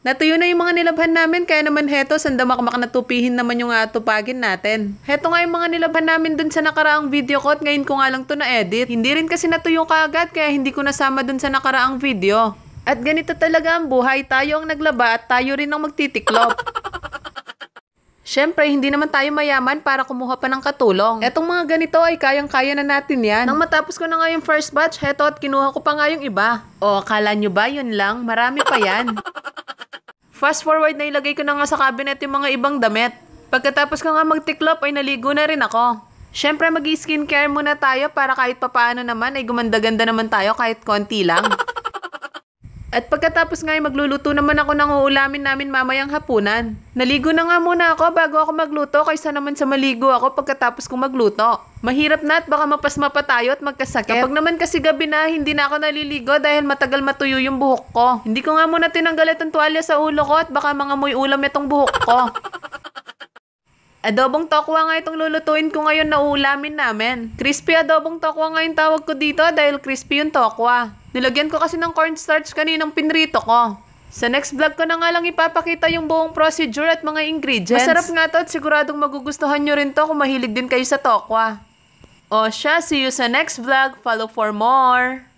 Natuyo na yung mga nilabhan namin, kaya naman heto, sandamakmak na tupihin naman yung tupagin natin. Heto nga yung mga nilabhan namin dun sa nakaraang video ko at ngayon ko nga lang to na-edit. Hindi rin kasi natuyo kaagad kaya hindi ko nasama dun sa nakaraang video. At ganito talaga ang buhay, tayo ang naglaba at tayo rin ang magtitiklop. Siyempre, hindi naman tayo mayaman para kumuha pa ng katulong. Etong mga ganito ay kayang-kaya na natin yan. Nang matapos ko na nga yung first batch, heto at kinuha ko pa nga yung iba. O, akala nyo ba yun lang? Marami pa yan. Fast forward na ilagay ko na nga sa cabinet yung mga ibang damit. Pagkatapos ko nga magtiklop ay naligo na rin ako. Siyempre mag-skincare muna tayo para kahit papaano naman ay gumanda-ganda naman tayo kahit konti lang. At pagkatapos nga ay magluluto naman ako ng uulamin namin mamayang hapunan. Naligo na nga muna ako bago ako magluto kaysa naman sa maligo ako pagkatapos kong magluto. Mahirap na at baka mapasma pa tayo at magkasakit. Kapag naman kasi gabi na, hindi na ako naliligo dahil matagal matuyo yung buhok ko. Hindi ko nga muna tinanggal itong tuwalya sa ulo ko at baka mangamoy ulam itong buhok ko. Adobong tokwa nga itong lulutuin ko ngayon na uulamin namin. Crispy adobong tokwa nga yung tawag ko dito dahil crispy yung tokwa. Nilagyan ko kasi ng cornstarch kaninang pinrito ko. Sa next vlog ko na nga lang ipapakita yung buong procedure at mga ingredients. Masarap nga to at siguradong magugustuhan nyo rin to kung mahilig din kayo sa tokwa. O siya, see you sa next vlog. Follow for more!